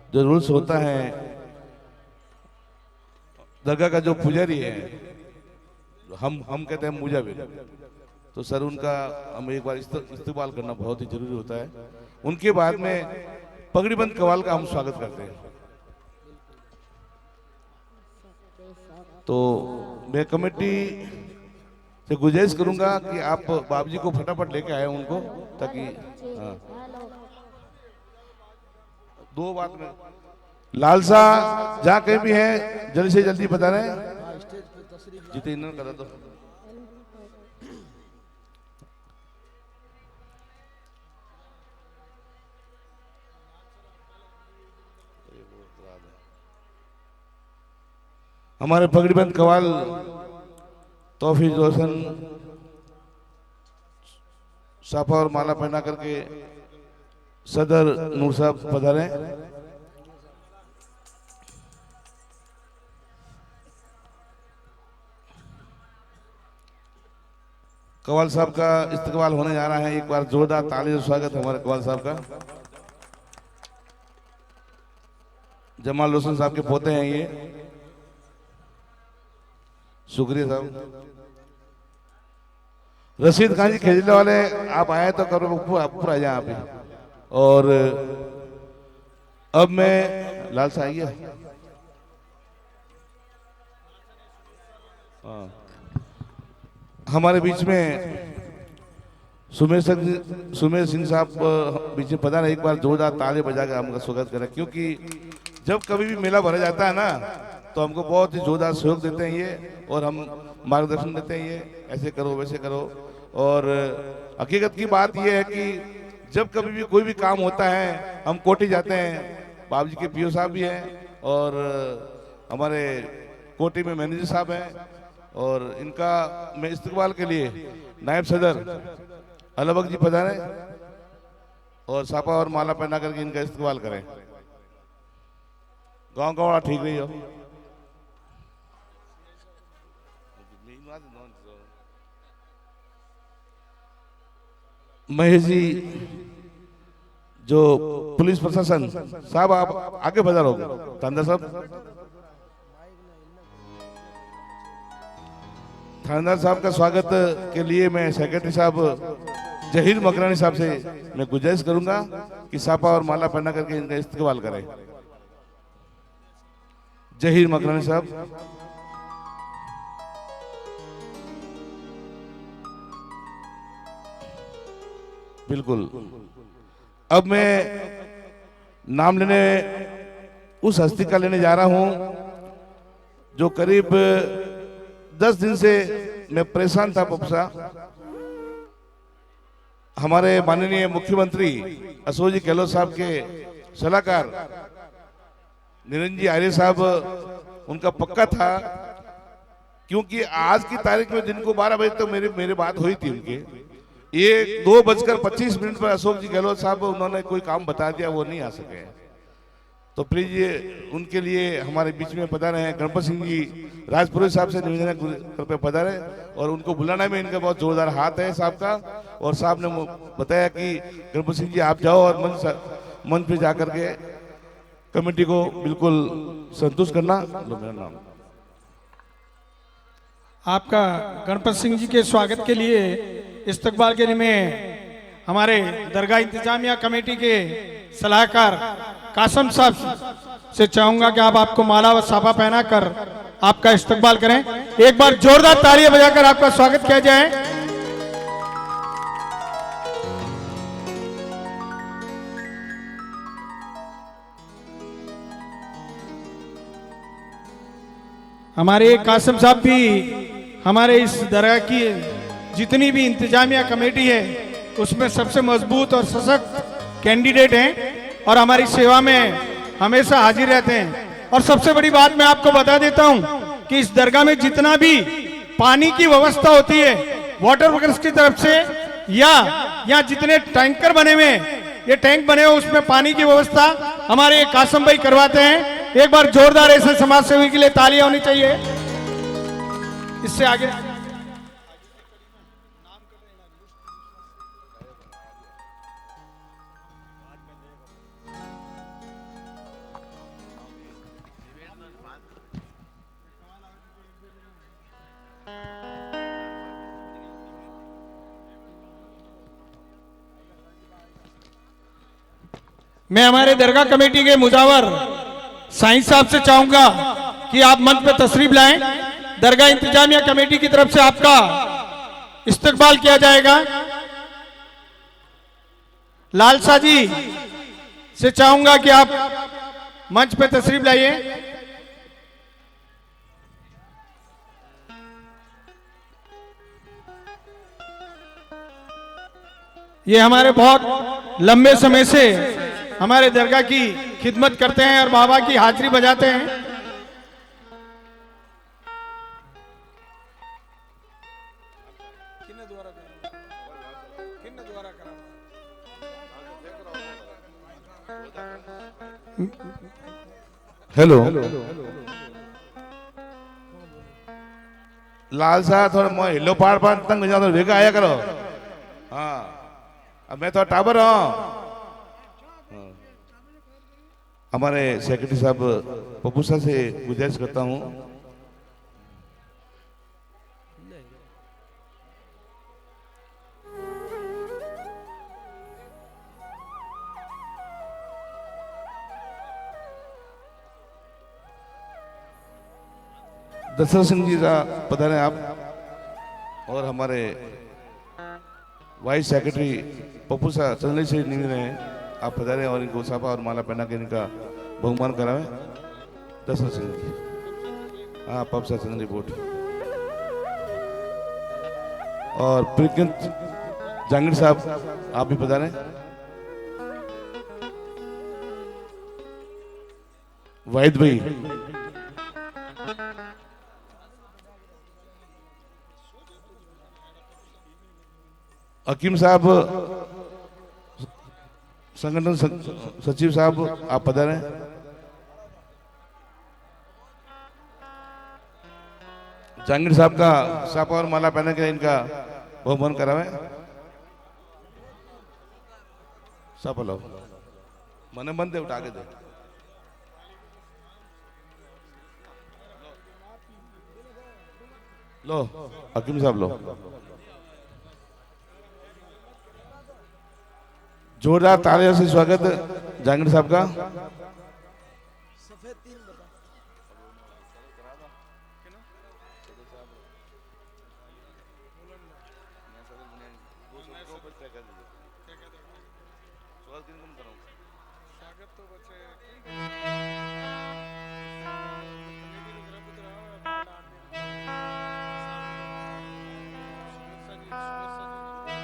जो रूल्स होता है, दरगाह का जो पुजारी है, हम कहते हैं मुजाविर, तो सर उनका हम एक बार इस्तेमाल करना बहुत ही जरूरी होता है। उनके बाद में पगड़ीबंद कवाल का हम स्वागत करते हैं। तो मैं कमेटी से गुजारिश करूंगा कि आप बाबू जी को फटाफट लेके आए उनको, ताकि हाँ। दो बात में लालसा जहाँ कहीं भी है जल्दी से जल्दी बता रहे हैं, जितेंद्र करा दो। हमारे पगड़ीबंद कवाल तौफीक रोशन साफा और माला पहना करके सदर नूर साहब पधारे। कवाल साहब का इस्तकबाल होने जा रहा है। एक बार जोरदार ताली और स्वागत है हमारे कवाल साहब का। जमाल रोशन साहब के पोते हैं ये। शुक्रिया साहब। रशीद खान जी खेजले वाले, आप आए तो करो ऊपर आ जाए आप ही। और अब मैं लाल सा आइए। हाँ, हमारे बीच में सुमेर सिंह साहब बीच में पता नहीं, एक बार जोरदार ताली बजा के हमका स्वागत करें, क्योंकि जब कभी भी मेला भरा जाता है ना तो हमको बहुत ही जोरदार सहयोग देते हैं ये, और हम मार्गदर्शन देते हैं ये, ऐसे करो वैसे करो। और हकीकत की बात ये है कि जब कभी भी कोई भी काम होता है हम कोठी जाते हैं। बाबू जी के पीओ साहब भी हैं और हमारे कोठी में मैनेजर साहब हैं, और इनका मैं इस्तकबाल के लिए नायब सदर अलबक जी पधारे और सापा और माला पहना करके इनका इस्तकबाल करें। गांव का ठीक रही हो। महेश जी, जो पुलिस प्रशासन साहब, आप आगे पधारोगे। थानेदार साहब, थानेदार साहब का स्वागत के लिए मैं सेक्रेटरी साहब जहीर मकरानी साहब से मैं गुजारिश करूंगा कि सापा और माला पहना करके इनका इस्तकबाल करें। जहीर मकरानी साहब। बिल्कुल। अब मैं नाम लेने उस हस्ती का लेने जा रहा हूं जो करीब 10 दिन से मैं परेशान था पपसा। हमारे माननीय मुख्यमंत्री अशोक जी गहलोत साहब के सलाहकार निरंजन जी आर्य साहब, उनका पक्का था, क्योंकि आज की तारीख में दिन को 12 बजे तक मेरी बात हुई थी उनके। ये 2:25 पर अशोक जी गहलोत साहब उन्होंने कोई काम बता दिया, वो नहीं आ सके। तो प्लीज ये उनके लिए हमारे बीच में पधारे हैं गणपत सिंह जी राजपुरोहित साहब से निवेदन कृपया पधारे, और उनको बुलाने में इनका बहुत जोरदार हाथ है साहब का। और साहब ने बताया कि गणपत सिंह जी आप जाओ और मंच पे जाकर के कमेटी को बिल्कुल संतुष्ट करना। लो मेरा नाम। आपका गणपत सिंह जी के स्वागत के लिए इस्तकबाल के लिए मैं हमारे दरगाह इंतजामिया कमेटी के सलाहकार कासम साहब से चाहूंगा कि आप आपको माला व साफा पहना कर आपका इस्तकबाल करें। एक बार जोरदार तालियां बजाकर आपका स्वागत किया जाए। हमारे कासम साहब भी हमारे इस दरगाह की जितनी भी इंतजामिया कमेटी है उसमें सबसे मजबूत और सशक्त कैंडिडेट हैं और हमारी सेवा में हमेशा हाजिर रहते हैं। और सबसे बड़ी बात मैं आपको बता देता हूं कि इस दरगाह में जितना भी पानी की व्यवस्था होती है वाटर वर्कर्स की तरफ से, या यहाँ जितने टैंकर बने हुए ये टैंक बने हुए उसमें पानी की व्यवस्था हमारे कासम भाई करवाते हैं। एक बार जोरदार ऐसे समाज सेवी के लिए तालियां होनी चाहिए। इससे आगे मैं हमारे दरगाह कमेटी के मुजावर साईं साहब से चाहूंगा कि आप मंच पे तशरीफ लाएं। दरगाह इंतजामिया कमेटी की तरफ से आपका इस्तकबाल किया जाएगा। लालसा जी से चाहूंगा कि आप मंच पे तशरीफ लाइए। ये हमारे बहुत लंबे समय से हमारे दरगाह की खिदमत करते हैं और बाबा की हाजिरी बजाते हैं। हेलो लाल साहब थोड़ा मैं हिलो पाड़ पाड़ तंग हो जाता वेगा आया करो। हाँ अब मैं थोड़ा टाबर हूँ। हमारे सेक्रेटरी साहब पप्पू साहब से गुजारिश करता हूँ। दशरथ सिंह जी का पधारे आप, और हमारे वाइस सेक्रेटरी पप्पू साहब चंद्रई से निवेदन है आप पधारे और इनको साफा और माला पहना के इनका बहुमान करावें। दशरथ सिंह जी, हाँ पप साहब चंद्रई बोट, और प्रिकंत जहांगीर साहब आप भी पधारे। वाहिद भाई, हकीम साहब, संगठन सचिव साहब आप पधारे। जहांगीर साहब का सापा और माला पहने के इनका बहुमान करावे। सापा लो, मने मन दे उठा के दे। लो हकीम साहब लो। जोरदार तालियों से स्वागत जहांगीर साहब का।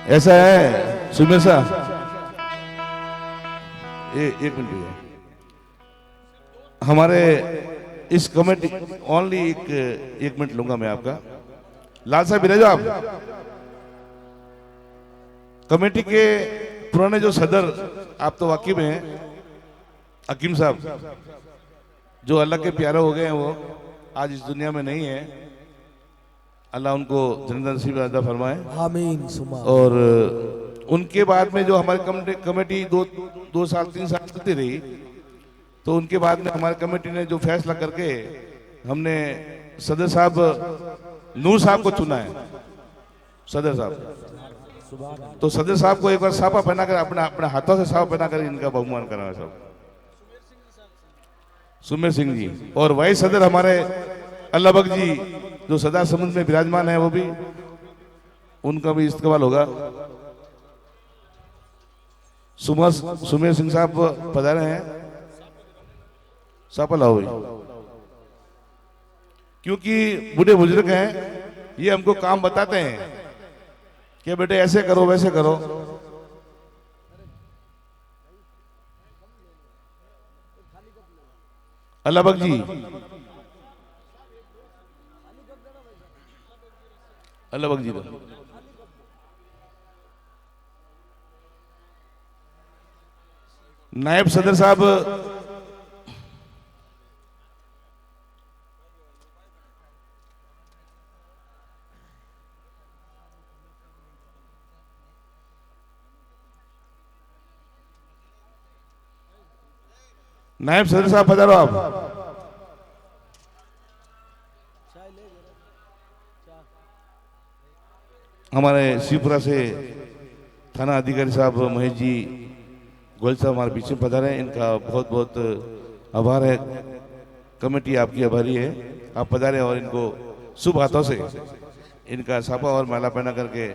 ऐसा है सुमेर साहब, एक मिनट भैया, हमारे इस कमेटी ओनली एक मिनट लूंगा मैं आपका। लाल साहब रह जाओ आप। कमेटी के पुराने जो सदर आप तो वाकिफ हैं, हकीम साहब जो अल्लाह के प्यारे हो गए हैं, वो आज इस दुनिया में नहीं है। अल्लाह उनको जन्नत नसीब अता फरमाए, आमीन सुमा। और उनके बाद में जो हमारी कमेटी दो साल 3 साल चलती रही, तो उनके बाद में हमारी कमेटी ने जो फैसला करके हमने सदर साहब नूर साहब को चुना है। सदर साहब, तो सदर साहब को एक बार साफा पहना कर अपने हाथों से साफा पहना कर इनका बहुमान करना है सब। सुमेर सिंह जी, और वही सदर हमारे अल्लाह बक जी जो सदा समुद्र में विराजमान है, वो भी उनका भी इस्तेमाल होगा। सुमेर सिंह साहब पधारे हैं, सफल हो, क्योंकि बूढ़े बुजुर्ग हैं, ये हमको काम बताते हैं कि बेटे ऐसे करो वैसे करो। अल्लाह बक जी, अल्लाह बक जी नायब सदर साहब नायब सदर साहब पधारो आप। हमारे शिवपुरा से थाना अधिकारी साहब महेश जी गोयल साहब हमारे बीच में पधारे हैं, इनका बहुत बहुत आभार है। कमेटी आपकी आभारी है, आप पधारे और इनको शुभ हाथों से इनका साफा और माला पहना करके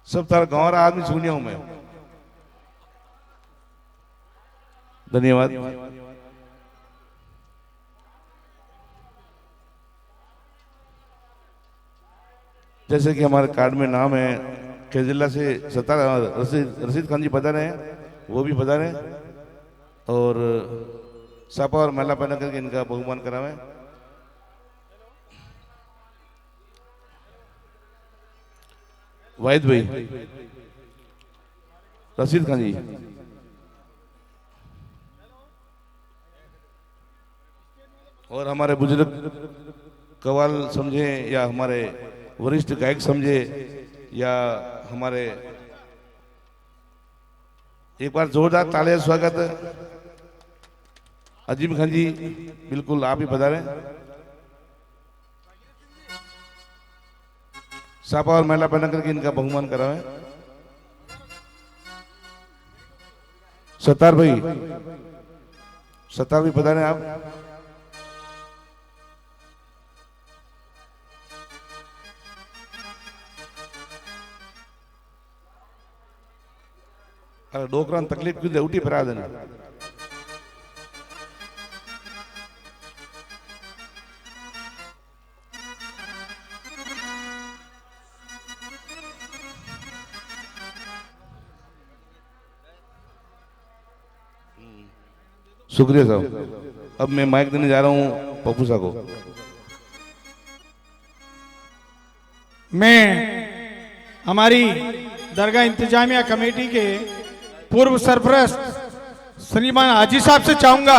सब तरह गांव रहा आदमी सुनिया हूं मैं। धन्यवाद। जैसे कि हमारे कार्ड में नाम है, केजिल्ला से सत्तार रशीद खान जी पधारे हैं, वो भी पधारे और सापा और माला पहना करके इनका बहुमान करावे। वाहिद भाई, रशीद खान जी, और हमारे बुजुर्ग कवाल समझे या हमारे वरिष्ठ गायक समझे या हमारे, एक बार जोरदार तालियां स्वागत अजीम खान जी, बिल्कुल आप ही बता रहे। सापा और महिला पहना करके इनका बहुमान करावे। सत्तार भाई, सत्तार भी बता रहे हैं आप। अरे डोकरा तकलीफ क्यों दे, उठी फरा देना। शुक्रिया साहब। अब मैं माइक देने जा रहा हूं पप्पू साहब को। मैं हमारी दरगाह इंतजामिया कमेटी के पूर्व सरपरस्त श्रीमान हाजी साहब से चाहूंगा,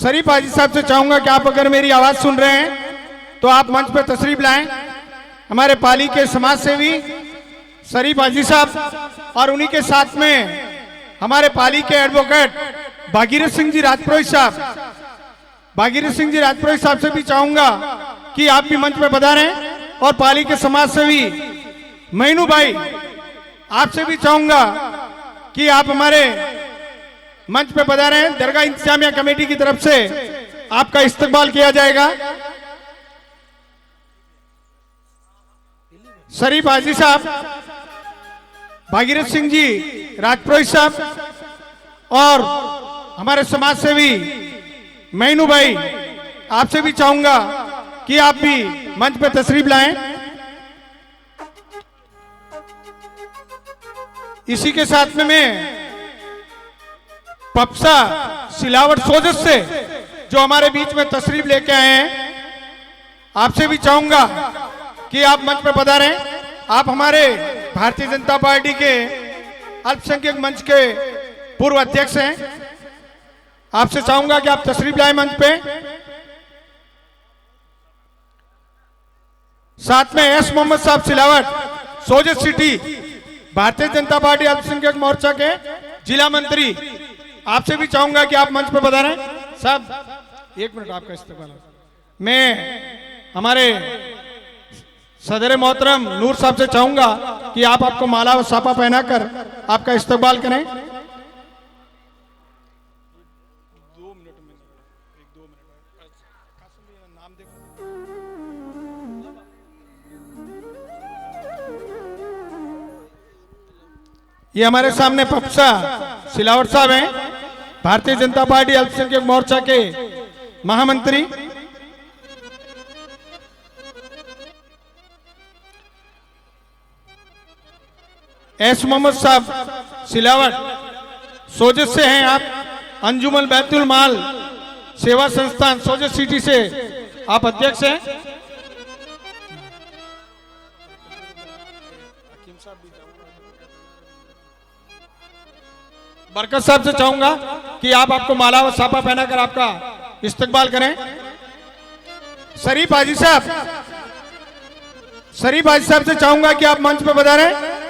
शरीफ हाजी साहब से चाहूंगा कि आप अगर मेरी आवाज सुन रहे हैं तो आप मंच पर तशरीफ लाएं। हमारे पाली के समाज सेवी शरीफ हाजी साहब और उन्हीं के साथ में हमारे पाली के एडवोकेट भागीरथ सिंह जी राजपुरोहित साहब, भागीरथ सिंह जी राजपुरोहित साहब से भी चाहूंगा कि आप भी मंच पर पधारें। और पाली के समाज सेवी मैनू भाई, आपसे भी चाहूंगा कि आप हमारे मंच पे पधारें। दरगाह इंतजामिया कमेटी की तरफ से आपका इस्तकबाल किया जाएगा। शरीफ हाजी साहब, भागीरथ सिंह जी राजपुरोहित साहब और हमारे समाज सेवी मैनू भाई, आपसे भी चाहूंगा कि आप भी मंच पे तशरीफ लाएं। इसी के साथ में मैं पप्सा सिलावट सोजत से जो हमारे बीच में तशरीफ लेके आए हैं, आपसे भी चाहूंगा कि आप मंच पर पधारें। आप हमारे भारतीय जनता पार्टी के अल्पसंख्यक मंच के पूर्व अध्यक्ष हैं, आपसे चाहूंगा कि आप तशरीफ लाएं मंच पे। साथ में एस मोहम्मद साहब सिलावट, सोजत सिटी, भारतीय जनता पार्टी अल्पसंख्यक मोर्चा के जिला मंत्री, आपसे भी चाहूंगा कि आप मंच पर पधारें। साहब एक मिनट, आपका इस्तेमाल। मैं हमारे सदर मोहतरम नूर साहब से चाहूंगा कि आप आपको माला व साफा पहनाकर आपका इस्तकबाल करें। ये हमारे सामने पप्सा सिलावट साहब हैं, भारतीय जनता पार्टी अल्पसंख्यक मोर्चा के महामंत्री। एस मोहम्मद साहब सिलावट सोजत से हैं आप, अंजुमन बैतुल माल सेवा संस्थान सोजत सिटी से आप अध्यक्ष हैं। बरकत साहब से चाहूंगा कि आप आपको माला व साफा पहनाकर आपका इस्तकबाल करें। शरीफ हाजी साहब, शरीफ हाजी साहब से चाहूंगा कि आप मंच पर पधारें।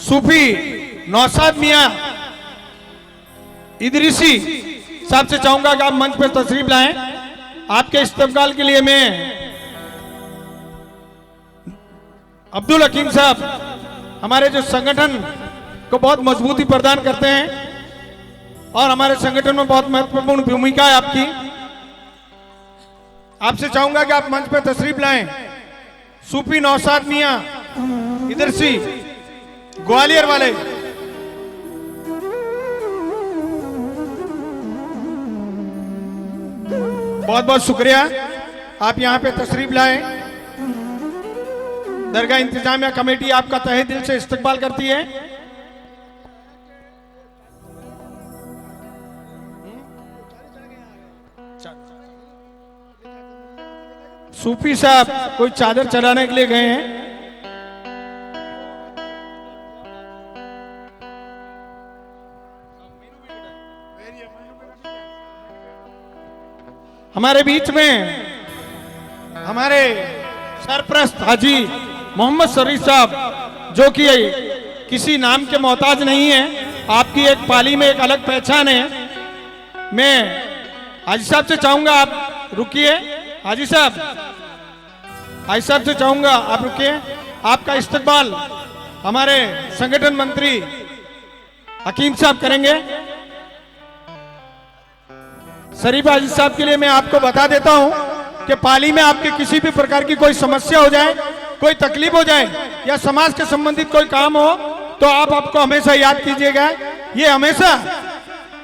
सूफी नौशाद मियां इदरीसी साहब से चाहूंगा कि आप मंच पर तशरीफ लाएं। आपके इस्तकबाल के लिए मैं अब्दुल हकीम साहब हमारे जो संगठन को बहुत मजबूती प्रदान करते हैं और हमारे संगठन में बहुत महत्वपूर्ण भूमिका है आपकी, आपसे चाहूंगा कि आप मंच पर तशरीफ लाएं। सूफी नौशाद मियां इदरीसी ग्वालियर वाले। बहुत बहुत शुक्रिया, आप यहां पे तशरीफ लाए। दरगाह इंतजामिया कमेटी आपका तहे दिल से इस्तकबाल करती है। सूफी साहब कोई चादर चढ़ाने के लिए गए हैं। हमारे बीच में हमारे सरप्रस्त हाजी मोहम्मद शरीफ साहब जो कि किसी नाम के मोहताज नहीं है, आपकी एक पाली में एक अलग पहचान है। मैं हाजी साहब से चाहूंगा आप रुकिए। हाजी साहब से चाहूंगा आप रुकिए। आपका इस्तकबाल हमारे संगठन मंत्री हकीम साहब करेंगे। शरीफ हाजी साहब के लिए मैं आपको बता देता हूं कि पाली में आपके किसी भी प्रकार की कोई समस्या हो जाए, कोई तकलीफ हो जाए या समाज के संबंधित कोई काम हो तो आप आपको हमेशा याद कीजिएगा। ये हमेशा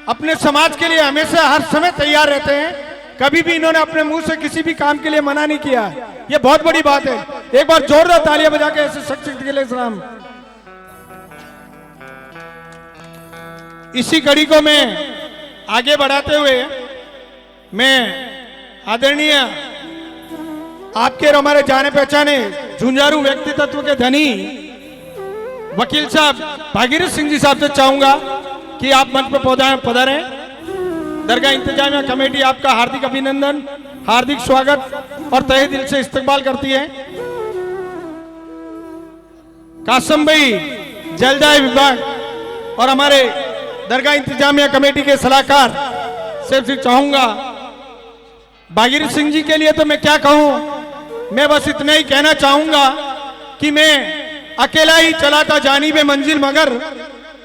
अपने समाज के लिए हमेशा हर समय तैयार रहते हैं। कभी भी इन्होंने अपने मुंह से किसी भी काम के लिए मना नहीं किया। ये बहुत बड़ी बात है। एक बार जोरदार तालियां बजा के ऐसे शख्सियत के लिए सलाम। इसी कड़ी को मैं आगे बढ़ाते हुए मैं आदरणीय आपके और हमारे जाने पहचाने झुंझारू व्यक्तित्व के धनी वकील साहब भागीरथ सिंह जी साहब से चाहूंगा कि आप मंच पर पधारें। दरगाह इंतजामिया कमेटी आपका हार्दिक अभिनंदन, हार्दिक स्वागत और तहे दिल से इस्तकबाल करती है। कासम भाई जलदाय विभाग और हमारे दरगाह इंतजामिया कमेटी के सलाहकार से चाहूंगा। भागीरथ सिंह जी के लिए तो मैं क्या कहूं, मैं बस इतना ही कहना चाहूंगा कि मैं अकेला ही चलाता जानिबे मंजिल मगर,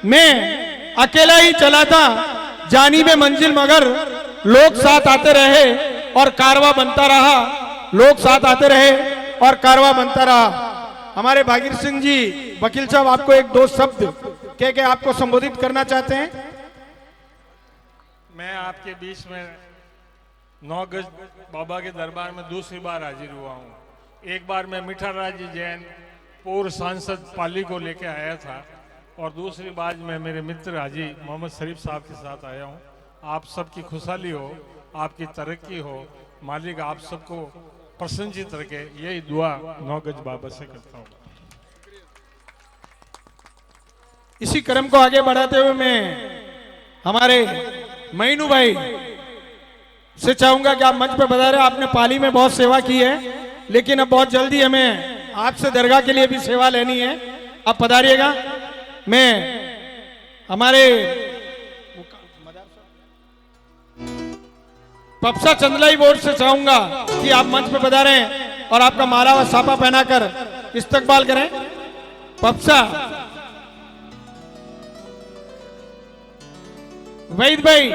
मैं अकेला ही चलाता जानिबे मंजिल मगर, लोग साथ आते रहे और कारवा बनता रहा, लोग साथ आते रहे और कारवा बनता रहा। हमारे भागीरथ सिंह जी वकील साहब आपको एक दो शब्द कह के आपको संबोधित करना चाहते हैं। मैं आपके बीच में 9 गज बाबा के दरबार में दूसरी बार हाजिर हुआ हूँ। एक बार मैं मिठाराज जी जैन पूर्व सांसद पाली को लेके आया था और दूसरी बार मैं मेरे मित्र हाजी मोहम्मद शरीफ साहब के साथ आया हूँ। आप सबकी खुशहाली हो, आपकी तरक्की हो, मालिक आप सबको प्रसन्नचित रखे, यही दुआ 9 गज बाबा से करता हूँ। इसी क्रम को आगे बढ़ाते हुए मैं हमारे मईनू भाई से चाहूंगा कि आप मंच पर बता रहे। आपने पाली में बहुत सेवा की है, लेकिन अब बहुत जल्दी हमें आपसे दरगाह के लिए भी सेवा लेनी है। आप पधारिएगा। मैं हमारे पपसा चंदलाई बोर्ड से चाहूंगा कि आप मंच पर पधारें और आपका माला व साफा पहनाकर इस्तकबाल करें। पपसा वहीद भाई,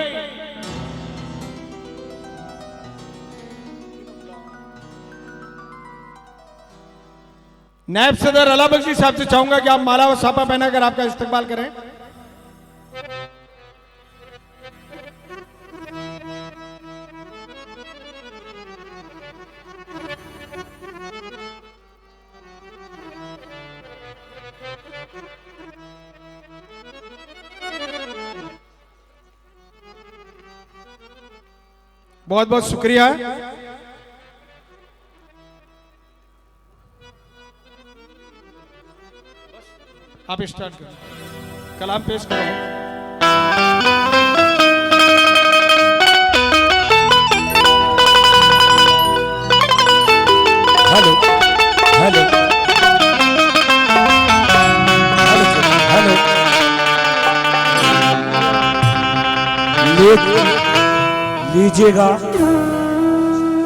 नायब सदर अला बख्शी साहब से चाहूंगा कि आप माला व साफा पहनाकर आपका इस्तकबाल करें। बहुत बहुत शुक्रिया। आप स्टार्ट करें, कलाम पेश करें। हेलो हेलो हेलो लीजिएगा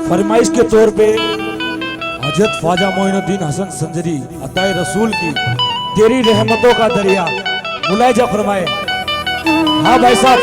फरमाइश के तौर पे हजरत ख्वाजा मोइनुद्दीन हसन संजरी अताए रसूल की तेरी रहमतों का दरिया मुलायजा फरमाए। हाँ भाई साहब।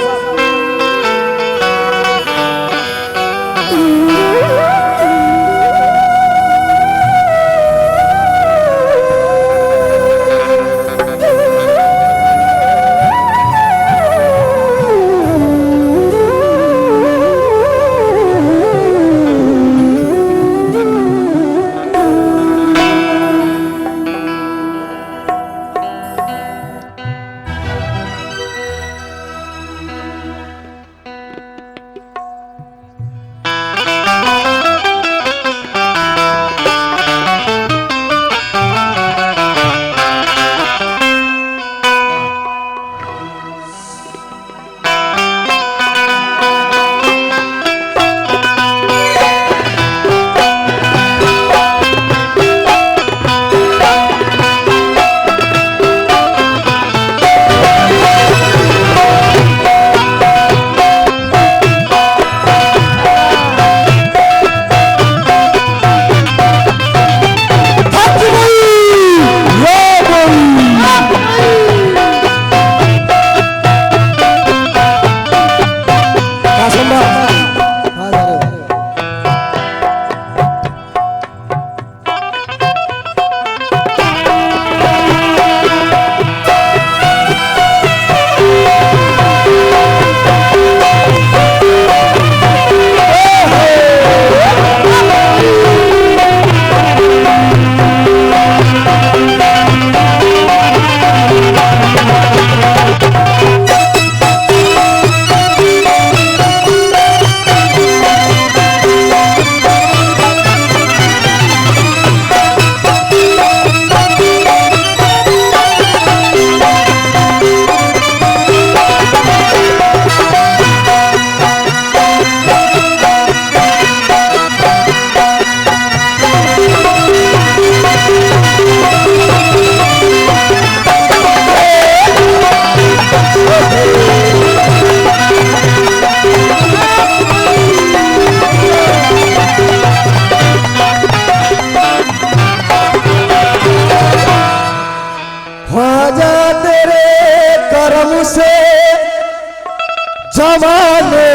जमाने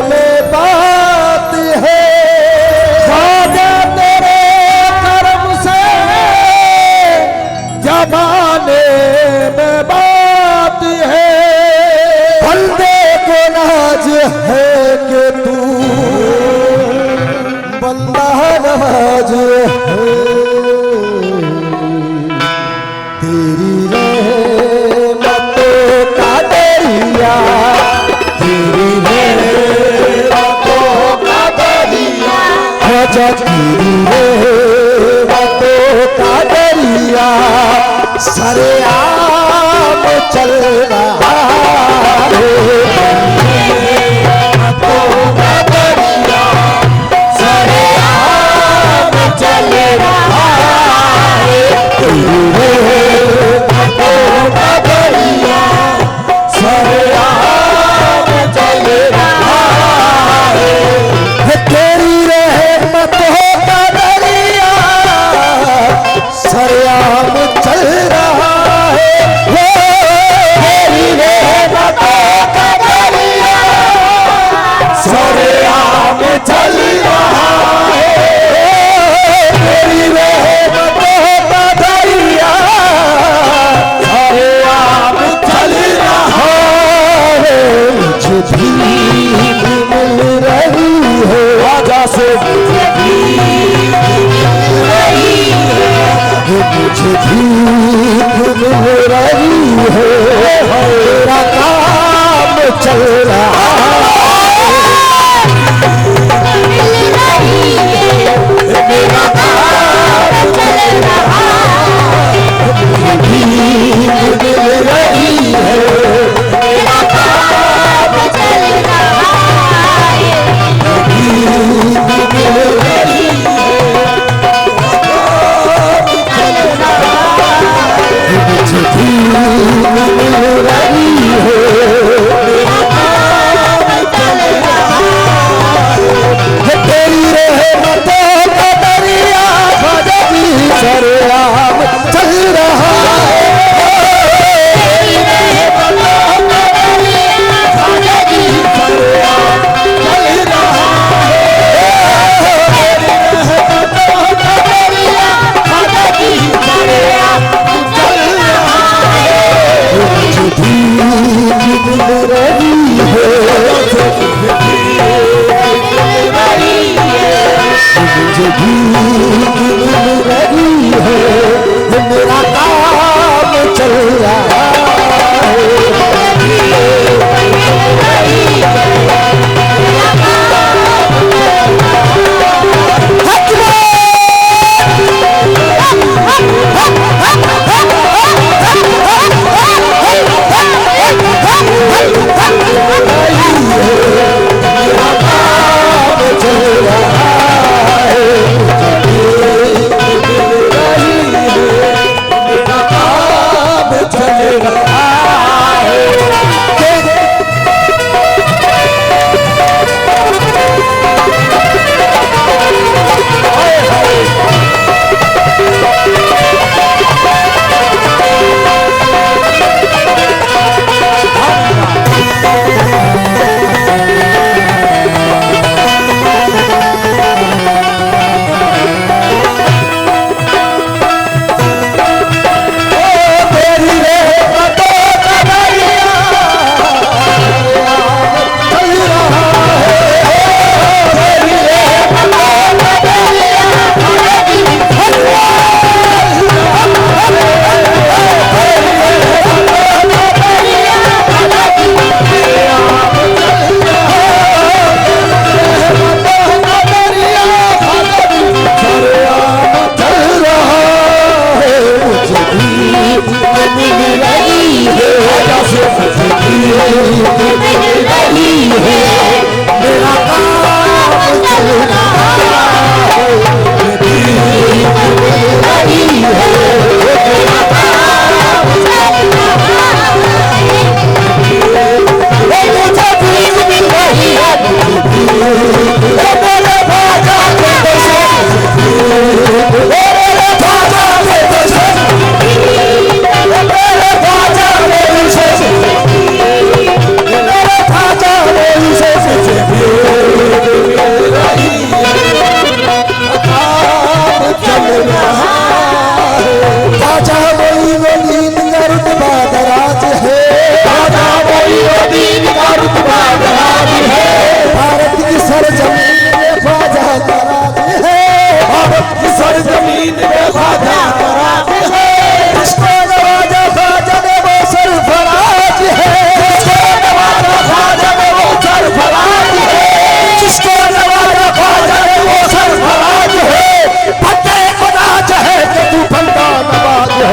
में बात है, ख्वाजा तेरे करम से जमाने में बात है। बंदे को नाज है कि तू बंदा नवाज है, तेरी रहमतों का दरिया, तेरी रहमतों का दरिया, ख्वाजा तेरी रहमतों का दरिया सरेआम चल रहा है। रहमतों का दरिया सरेआम चल रहा है, तेरी रहमतों का दरिया सरेआम चल रहा है। तेरी रहमतों का दरिया सरेआम चल रहा है, तेरी रहमतों का दरिया सरेआम चल रहा है, तेरी रहमतों का दरिया सरेआम चल रहा है। मुझे भीख मिल रही है, ख्वाजा से मुझे भीख मिल रही है, मुझे भीख मिल रही है, मेरा काम चल रहा है, मेरा काम चल रहा है, मुझे भीख मिल रही है, मेरा काम चल रहा है, भीख मिल रही है। मोइनुद्दीन का रुतबा दराज है, ख्वाजा मोइनुद्दीन का रुतबा दराज है। भारत की सरजमीन में ख्वाजा का राज है, भारत की सरजमीन में ख्वाजा का राज है। जिसको नवाजा ख्वाजा ने वो सरफराज है, जिसको नवाजा ख्वाजा ने वो सरफराज है, जिसको नवाजा ख्वाजा ने वो सरफराज है। फटे खुदा चाहे कि तू फंदा नवाज है।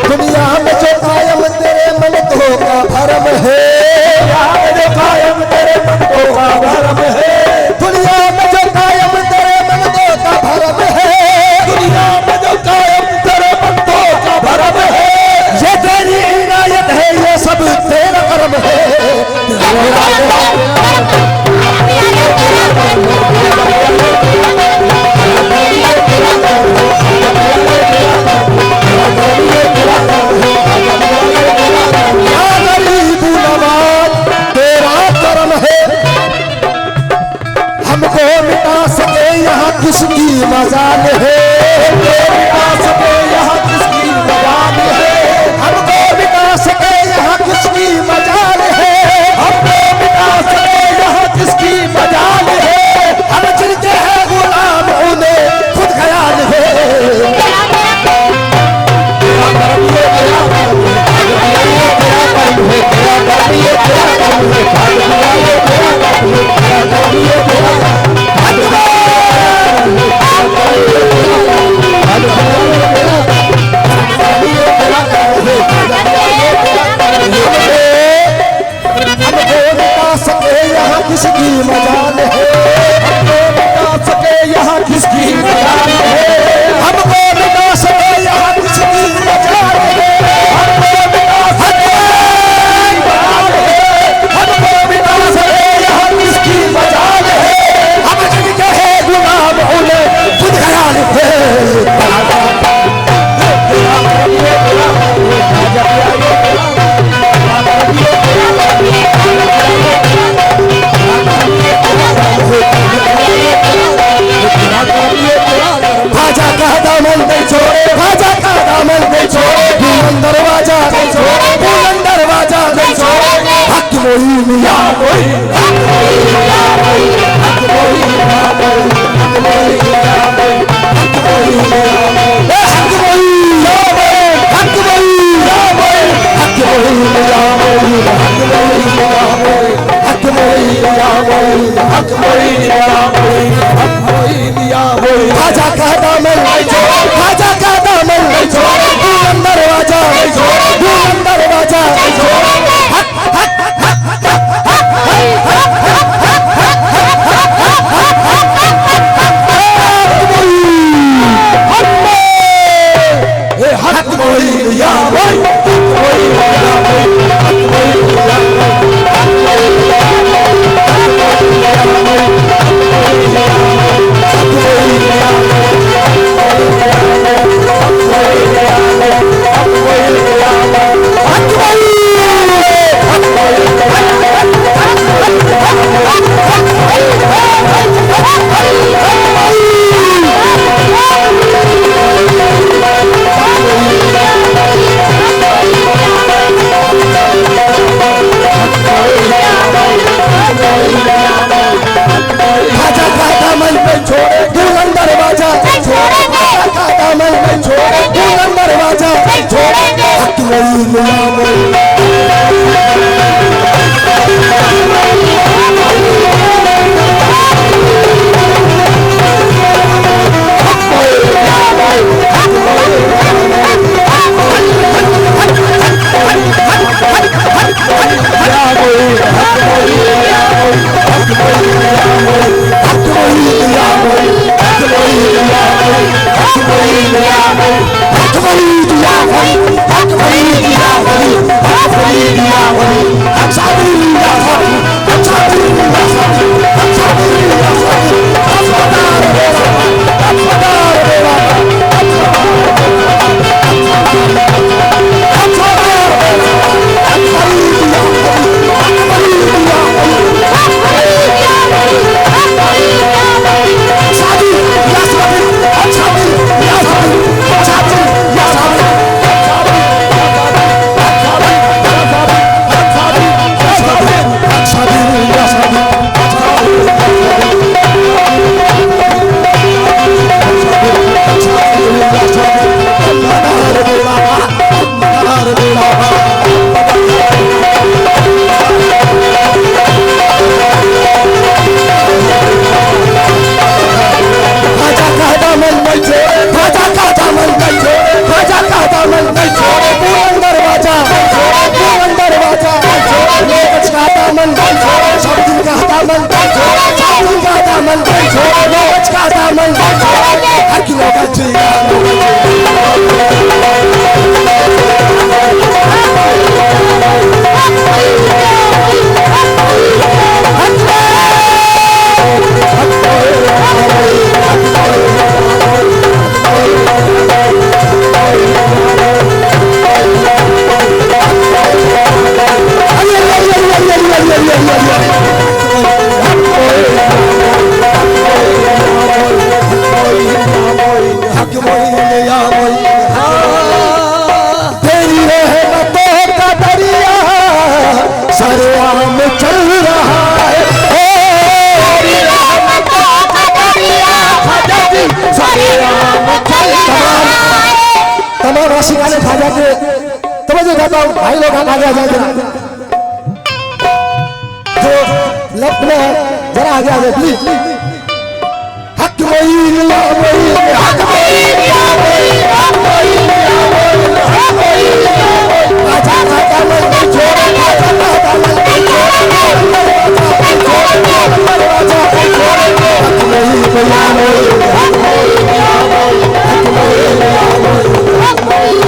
दुनिया में जो कायम तेरे मनतों का भरम है, दुनिया में जो कायम तेरे मनतों का भरम है, दुनिया में जो कायम तेरे मनतों का भरम है, दुनिया में जो कायम तेरे मनतों का भरम है। ये तेरी इनायत है, ये सब तेरा करम है। हमको मिटा सके यहाँ किसकी मजाल है, मिटा सके यहाँ किसकी मजाल है, हमको मिटा सके यहाँ किसकी मजाल है, हमको मिटा सके यहाँ किसकी मजाल है। हम जिनके हैं गुलाम उन्हें खुद ख्याल है। किसकी मजाल है, हमको मिटा सके यहाँ किसकी मजाल है, हमको मिटा सके यहाँ किसकी मजाल है, हमको मिटा सके मजाल है, हमको मिटा सके यहाँ किसकी मजाल है। हम जिनके हैं गुलाम उन्हें खुद ख्याल है। ख्वाजा का दामन नहीं छोड़े, ख्वाजा का दामन नहीं छोड़े, बुलंद दरवाजा नहीं छोड़े, बुलंद दरवाजा नहीं छोड़े। हक मोइन या मोइन, हक मोइन या मोइन, हक मोइन या मोइन, हक मोइन या मोइन, हक मोइन या मोइन, हक मोइन या मोइन, हक मोइन या मोइन, हक मोइन या मोइन, हक मोइन या मोइन, हक मोइन या मोइन, हक मोइन या मोइन, हक मोइन या मोइन। ख्वाजा का दामन नहीं छोड़े, ख्वाजा का दामन नहीं छोड़े, बुलंद दरवाजा नहीं छोड़े, बुलंद दरवाजा नहीं छोड़े। हक मोइन या मोइन, हक मोइन या मोइन, हक मोइन या मोइन, हक मोइन या मोइन, हक मोइन या मोइन, हक मोइन या मोइन, हक मोइन या मोइन, हक मोइन या मोइन, हक मोइन या मोइन, हक मोइन, हक ख्वाजा का दामन नहीं छोड़े, बुलंद दरवाजा नहीं छोड़े, ख्वाजा का दामन नहीं छोड़े, बुलंद दरवाजा नहीं छोड़े। हक मोइन या मोइन, हक दामन के छोड़े, नौगज का दामन के छोड़े, हर की नौगज जिया, तेरी रहमतों का दरिया सरआम चल रहा है, तेरी रहमतों का दरिया ख्वाजा जी सरआम चल रहा है। तमाम आशिकाने ख्वाजा के तवज्जो करता हूँ, भाई लोग आगे आ जाए जरा, जो लेफ्ट में है जरा आगे आ जाए प्लीज। हक मोईन या मोईन, हक मोईन या मोईन, हक मोईन या मोईन, हक मोईन या मोईन, राजा का दामन के छोड़े, राजा का दामन के छोड़े, राजा के छोड़े, हक मोईन या मोईन, हक मोईन या मोईन, हक मोईन या मोईन, हक मोईन।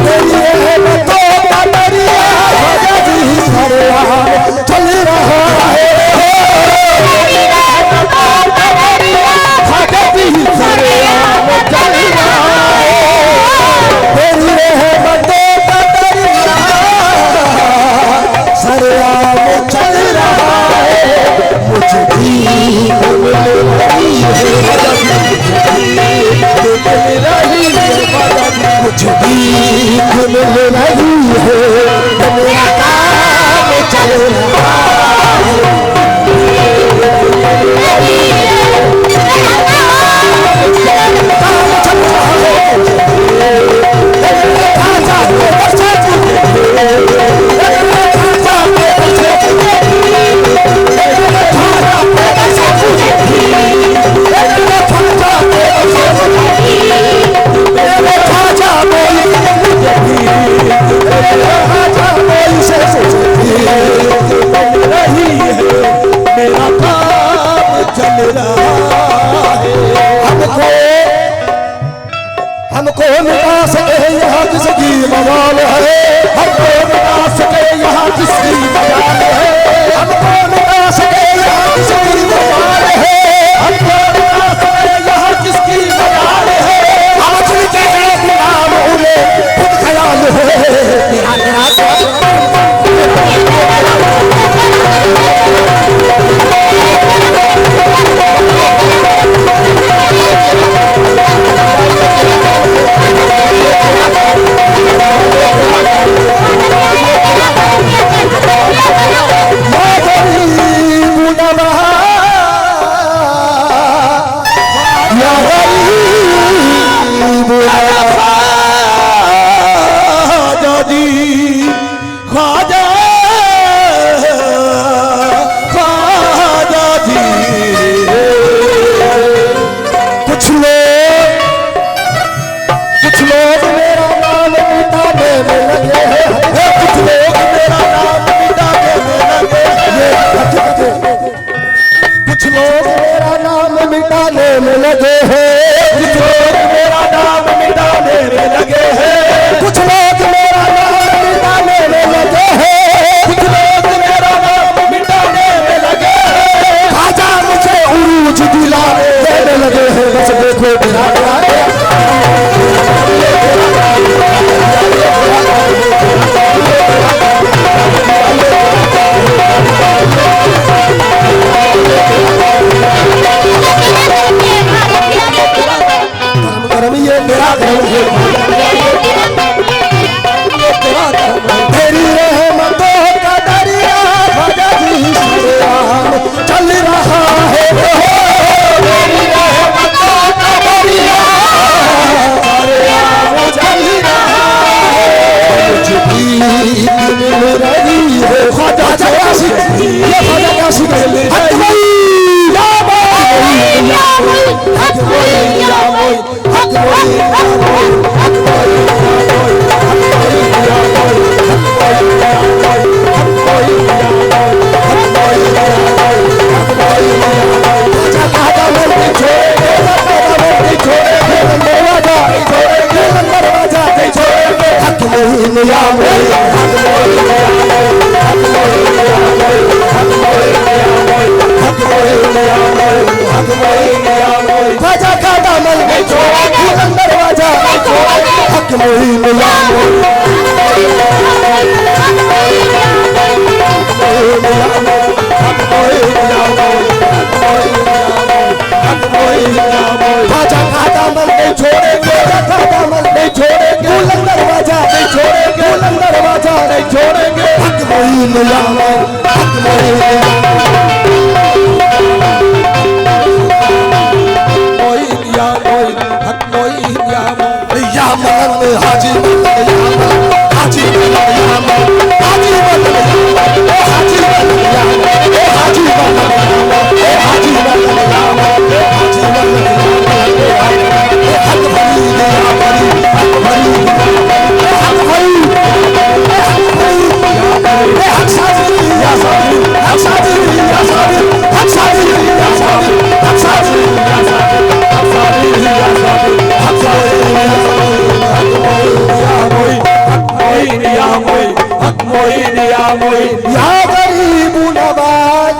तेरी रहमतों का दरिया ख्वाजा जी सरआम चल रहा है, ख्वाजा जी सरआम चल रहा है, तेरी रहमतों का दरिया सरआम चल रहा है। मुझे भीख मिल रही है, मुझे भीख मिल रही है, मेरा काम चल रहा है, मेरा काम चल रहा है। हमको मिटा सके यहाँ किसकी मजाल है, हमको मिटा सके यहाँ किसकी मजाल है, हमको मिटा सके यहाँ किसकी मजाल है, हमको मिटा सके यहाँ किसकी मजाल है। हम चलते हैं गुलाम उन्हें खुद ख्याल है, तेरा हक मोही मिया मोही खाजा खाता मन नहीं छोड़ेंगे, खाता मन नहीं छोड़ेंगे, बुलंद दरवाजा नहीं छोड़ेंगे, बुलंद दरवाजा नहीं छोड़ेंगे। हक मोही मिया मोही, हक मोही मिया मोही मिया मोही, हक मोही मिया मोही। या मलंग हाजी मलंग, या मलंग हाजी मलंग, या मलंग हाजी मलंग, ओ हाजी मलंग, या मलंग ओ हाजी मलंग, या मलंग ओ हाजी मलंग, या मलंग ओ हाजी मलंग, या मलंग हक भरी या भरी, हक भरी हक भरी हक भरी हक साजी या साजी, हक साजी या साजी, हक साजी या साजी, हक साजी या साजी, हक साजी या साजी, हक साजी या साजी। हक मोइन या मोइन या गरीब नवाज।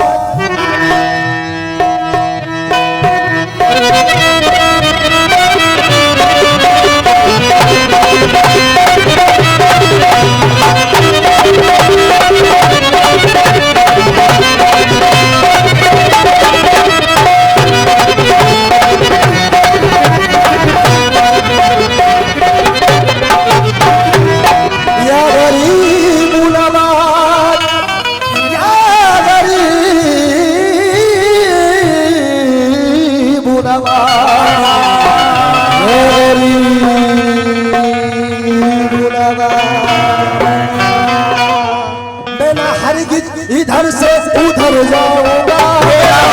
इधर से उधर जाऊंगा,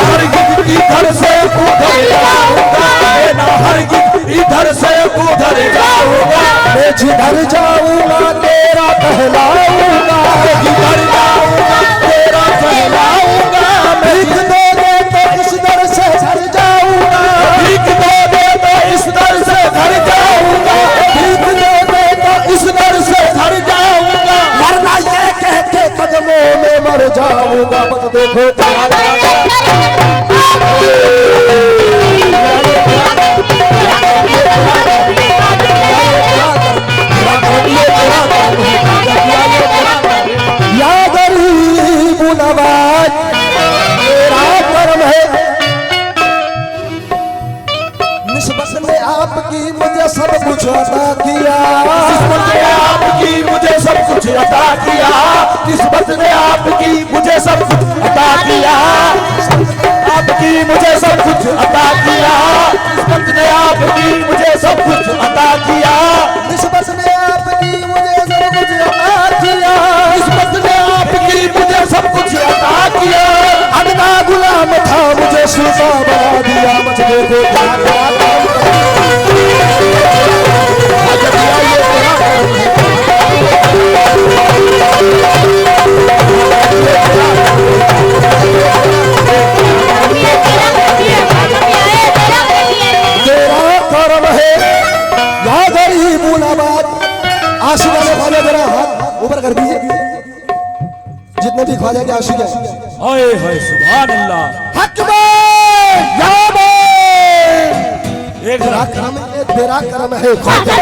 हरगिज इधर से उधर जाऊंगा, ना हरगिज इधर से उधर जाऊंगा। मैं जिधर जाऊंगा तेरा कहलाऊंगा, जिधर जाऊंगा तेरा कहलाऊंगा। भीख दे दे तो इस दर से घर जाऊंगा, भीख दे दे तो इस दर से घर जाऊंगा, भीख दे दे तो इस दर से घर जाऊंगा। वरना ये कह के कदमों में मर जाऊंगा। मत देखो या गरीब नवाज तेरा कर्म है, निस्बत में आपकी मुझे सब कुछ अता किया, निस्बत में आपकी मुझे सब कुछ अता किया, निस्बत में आपकी मुझे सब कुछ अता किया, आपकी मुझे सब कुछ अता किया, निस्बत ने आपकी मुझे सब कुछ अता किया, निस्बत ने आपकी मुझे सब कुछ अता किया, निस्बत ने आपकी मुझे सब कुछ अता किया। अगला गुलाम था मुझे सुल्तान बना दिया। मुझे देखो क्या तेरा कर्म है या गरीब नवाज। आशिक वाले ख्वाजा जरा हाथ ऊपर कर दीजिए, जितने भी ख्वाजा के आशिक है। हाय हाय सुभान अल्लाह। हक में या में एक तेरा कर्म है, तेरा कर्म है ख्वाजा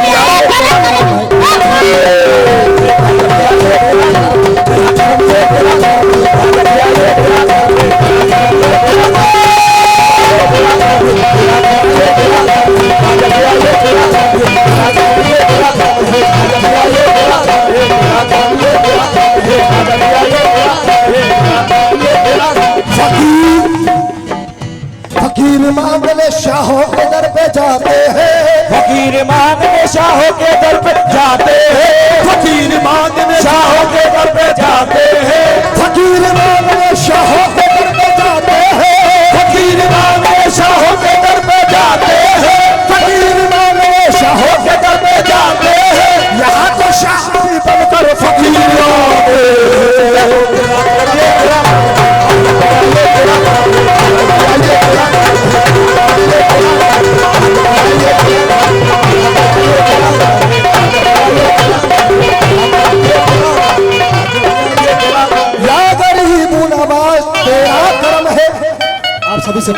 फकीर मांगने शाहों के दर पे जाते हैं, फकीर मांगने शाहों के दर पे जाते हैं, फकीर मांगने शाहों के दर पे जाते हैं, फकीर मांगने शाहों के दर पे जाते हैं, फकीर मांगने शाहों के दर पे जाते हैं, फकीर मांगने शाहों के दर पे जाते हैं। यहाँ तो शाह भी बनकर फकीर या गरीब नवाज तेरा कर्म है। आप सभी से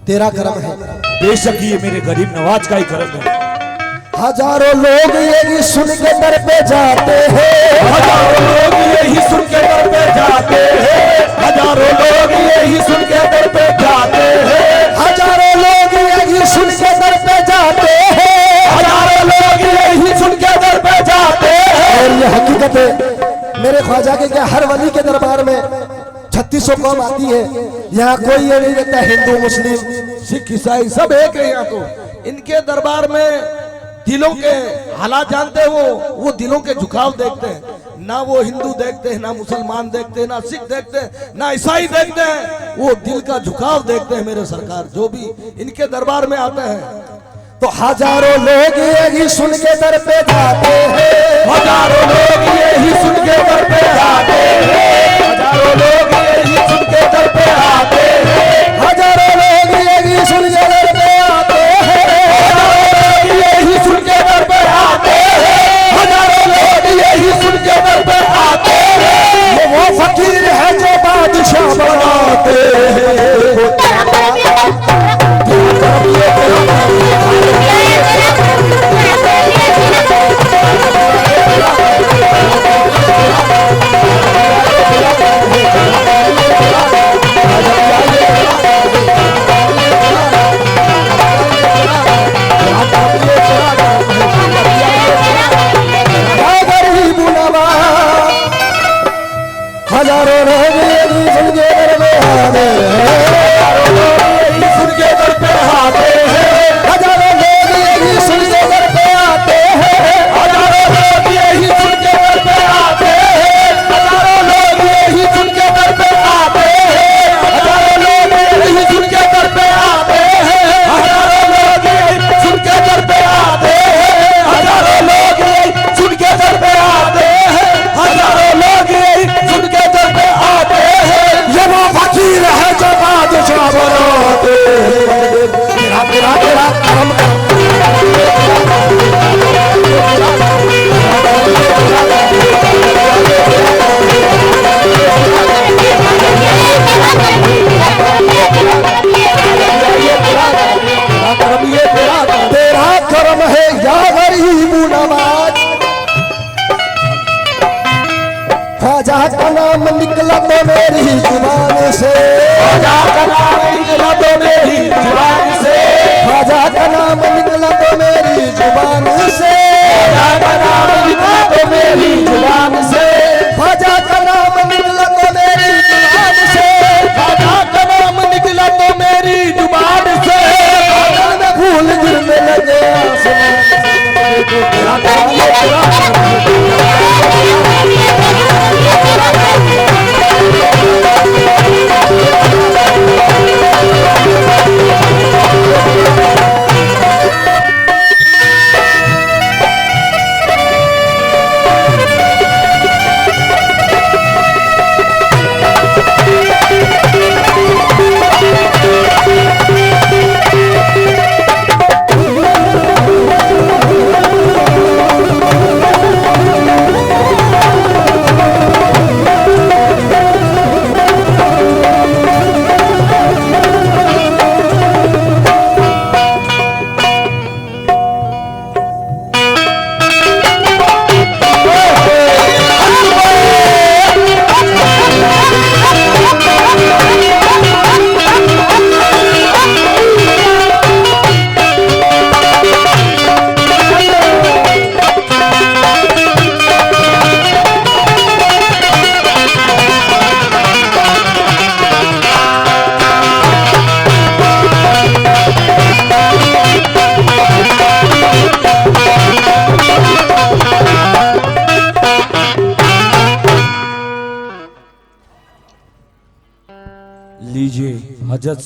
तेरा कर्म है। बेशक ये मेरे गरीब नवाज का ही कर्म है। हजारों लोग यही सुन के दर पे जाते हैं, हजारों लोग यही सुन के दर पे जाते हैं, हजारों लोग यही सुन के दर पे जाते हैं, हजारों लोग यही सुन के दर पे जाते हैं, हजारों लोग यही सुन के दर पे जाते हैं। और ये हकीकत है मेरे ख्वाजा के क्या हर वली के दरबार में 3600 कौम आती है। यहाँ कोई ये नहीं रहता हिंदू मुस्लिम सिख ईसाई सब एक है। यहाँ तो इनके दरबार में दिलों के हालात जानते हैं, वो दिलों के झुकाव देखते हैं। ना वो हिंदू देखते हैं, ना मुसलमान देखते हैं, ना सिख देखते हैं, ना ईसाई देखते हैं, वो दिल का झुकाव देखते हैं। मेरे सरकार जो भी इनके दरबार में आते हैं, तो हजारों लोग यही सुन के दर पे जाते हैं, हजारों लोग यही सुन के दर पे आते हैं, हजारों लोग यही सुन के दर पे आते हैं, हजारों लोग यही सुन के दर पे आते हैं, यही सुन के दर पे आते हैं, हजारों लोग यही सुन के दर पे आते हैं। ये वो फकीर है जो बादशाह बनाते हैं। हजारों लोग यही सुन के दर पे आते हैं, सुन के दर पे आते हैं, हजारों लोग यही सुन के दर पे आते हैं, हजारों लोग यही सुन के दर पे आते हैं, हजारों लोग यही सुन के दर पे आते हैं, हजारों लोग यही सुन के दर पे आते हैं, हजारों लोग यही सुन के दर पे आते हैं, हजारों लोग यही सुन के दर पे आते हैं, हजारों लोग यही सुन के दर पे आते हैं। ये वो फकीर है जो बादशाह बनाते हैं। तेरा तेरा तेरा काम तेरा कर्म है या गरीब नवाज। ख्वाजा का नाम निकला तो मेरी जुबान से, ख्वाजा का नाम निकला तो मेरी जुबान से, ख्वाजा का नाम निकला तो मेरी जुबान से, ख्वाजा का नाम निकला तो मेरी जुबान से, ख्वाजा का नाम निकला तो मेरी जुबान से, ख्वाजा का नाम निकला तो मेरी जुबान से, बादल में फूल गिरने लगे आसमान से। तेरा काम ये तेरा लीजिए हजरत